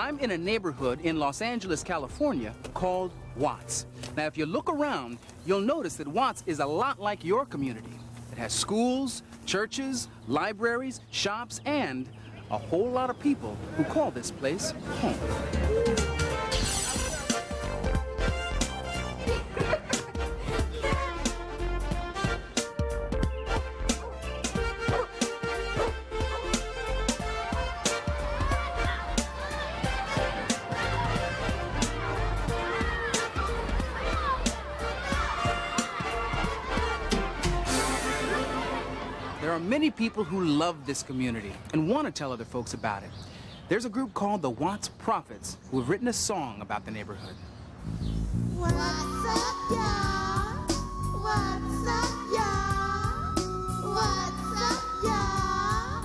I'm in a neighborhood in Los Angeles, California called Watts. Now, if you look around, you'll notice that Watts is a lot like your community. It has schools, churches, libraries, shops, and a whole lot of people who call this place home. There are many people who love this community and want to tell other folks about it. There's a group called the Watts Prophets who have written a song about the neighborhood. What's up, y'all? What's up, y'all? What's up, y'all?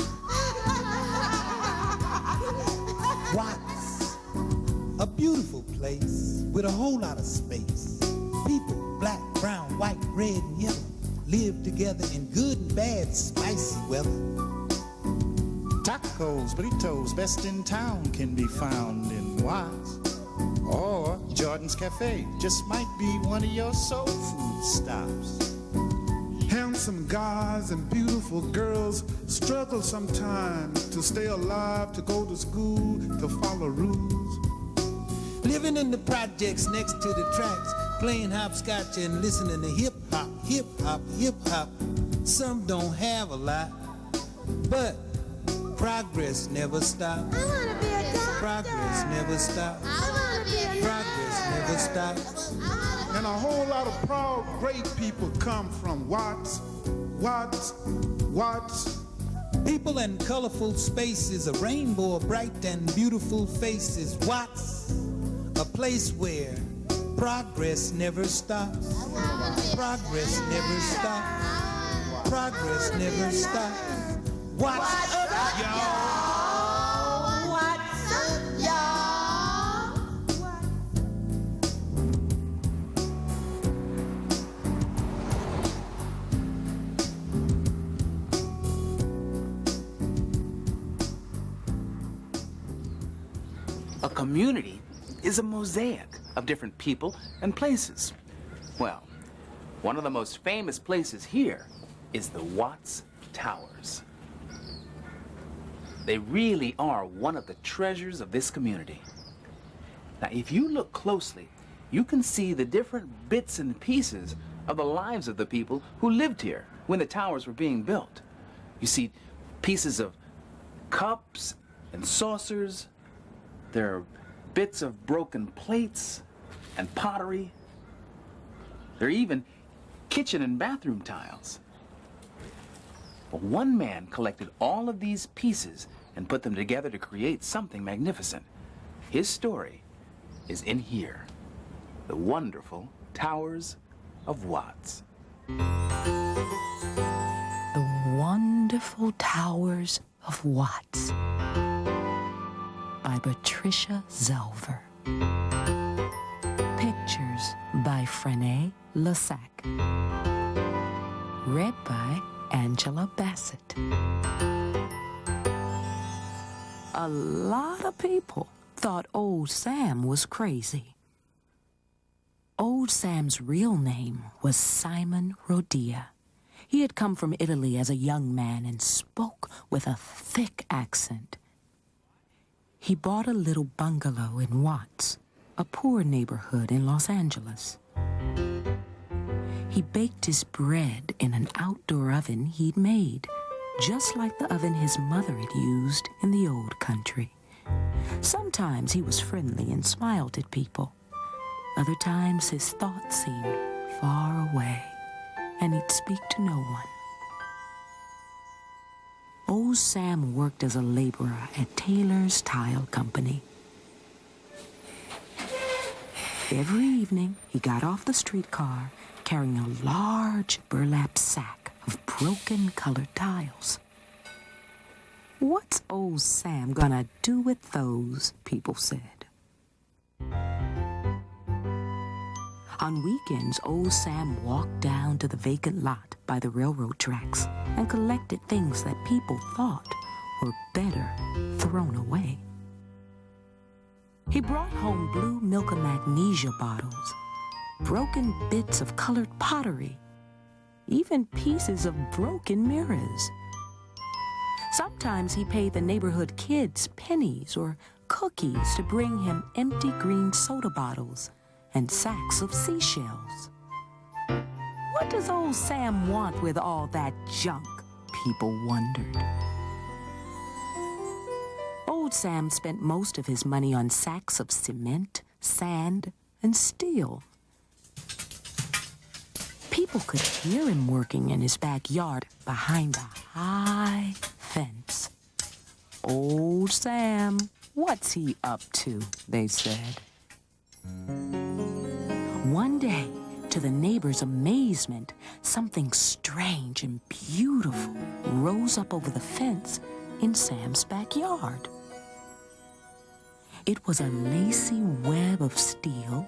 Watts, a beautiful place with a whole lot of space. People, black, brown, white, red, and yellow, live together in good and bad, spicy weather. Tacos, burritos, best in town can be found in Watts. Or Jordan's Cafe just might be one of your soul food stops. Handsome guys and beautiful girls struggle sometimes to stay alive, to go to school, to follow rules. Living in the projects next to the tracks, playing hopscotch and listening to hip-hop, hip-hop, hip-hop. Some don't have a lot, but progress never stops. I wanna be a doctor. Progress never stops. I wanna be a Progress never stops. And a whole lot of proud, great people come from Watts, Watts, Watts. People and colorful spaces, a rainbow of bright and beautiful faces. Watts, a place where progress never stops. Progress never stops. Progress never stops. What's up, y'all? What's up, y'all? A community is a mosaic of different people and places. Well, one of the most famous places here is the Watts Towers. They really are one of the treasures of this community. Now, if you look closely, you can see the different bits and pieces of the lives of the people who lived here when the towers were being built. You see pieces of cups and saucers. There are bits of broken plates and pottery. There are even kitchen and bathroom tiles. But one man collected all of these pieces and put them together to create something magnificent. His story is in here, the wonderful Towers of Watts. The Wonderful Towers of Watts by Patricia Zelver. Pictures by Frené Lassac. Read by Angela Bassett. A lot of people thought Old Sam was crazy. Old Sam's real name was Simon Rodia. He had come from Italy as a young man and spoke with a thick accent. He bought a little bungalow in Watts, a poor neighborhood in Los Angeles. He baked his bread in an outdoor oven he'd made, just like the oven his mother had used in the old country. Sometimes he was friendly and smiled at people. Other times his thoughts seemed far away, and he'd speak to no one. Old Sam worked as a laborer at Taylor's Tile Company. Every evening, he got off the streetcar carrying a large burlap sack of broken colored tiles. What's old Sam gonna do with those, people said. On weekends, old Sam walked down to the vacant lot by the railroad tracks and collected things that people thought were better thrown away. He brought home blue milk and magnesia bottles, broken bits of colored pottery, even pieces of broken mirrors. Sometimes he paid the neighborhood kids pennies or cookies to bring him empty green soda bottles and sacks of seashells. What does old Sam want with all that junk? People wondered. Old Sam spent most of his money on sacks of cement, sand, and steel. People could hear him working in his backyard behind a high fence. Old Sam, what's he up to? They said. One day, to the neighbors' amazement, something strange and beautiful rose up over the fence in Sam's backyard. It was a lacy web of steel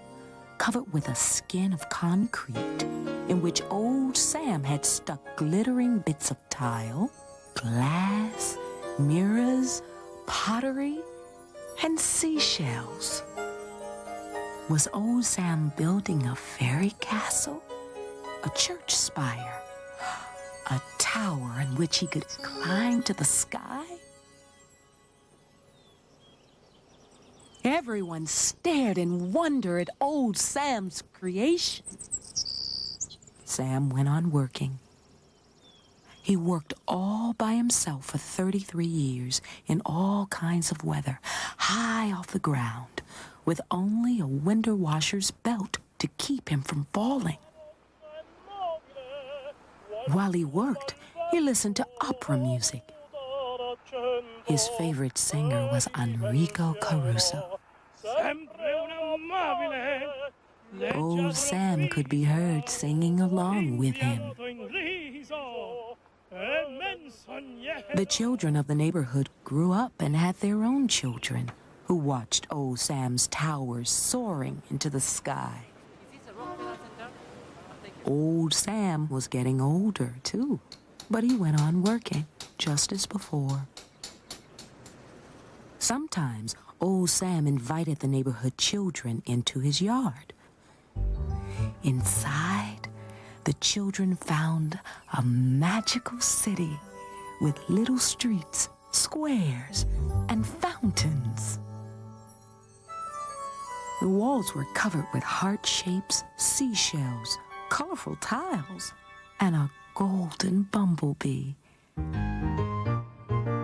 covered with a skin of concrete in which old Sam had stuck glittering bits of tile, glass, mirrors, pottery, and seashells. Was old Sam building a fairy castle, a church spire, a tower in which he could climb to the sky? Everyone stared in wonder at old Sam's creation. Sam went on working. He worked all by himself for 33 years in all kinds of weather, high off the ground, with only a window washer's belt to keep him from falling. While he worked, he listened to opera music. His favorite singer was Enrico Caruso. Old Sam could be heard singing along with him. The children of the neighborhood grew up and had their own children who watched old Sam's towers soaring into the sky. Old Sam was getting older, too, but he went on working just as before. Sometimes old Sam invited the neighborhood children into his yard. Inside, the children found a magical city with little streets, squares, and fountains. The walls were covered with heart shapes, seashells, colorful tiles, and a golden bumblebee.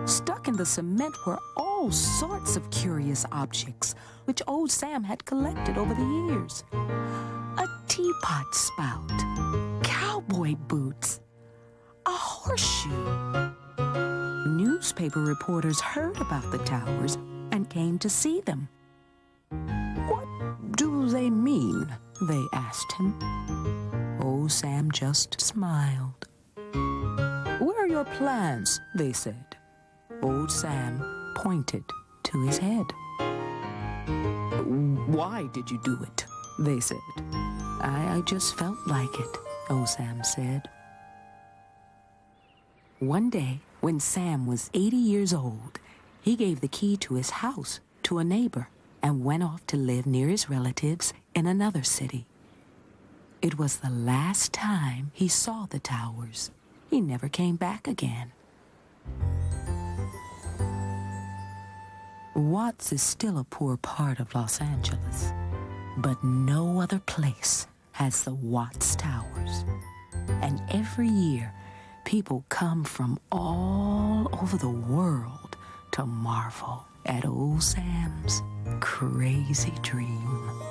Stuck in the cement were all sorts of curious objects which old Sam had collected over the years. A teapot spout, cowboy boots, a horseshoe. Newspaper reporters heard about the towers and came to see them. What do they mean? They asked him. Old Sam just smiled. Where are your plans? They said. Old Sam pointed to his head. Why did you do it? They said. I just felt like it, old Sam said. One day, when Sam was 80 years old, he gave the key to his house to a neighbor and went off to live near his relatives in another city. It was the last time he saw the towers. He never came back again. Watts is still a poor part of Los Angeles, but no other place has the Watts Towers. And every year, people come from all over the world to marvel at old Sam's crazy dream.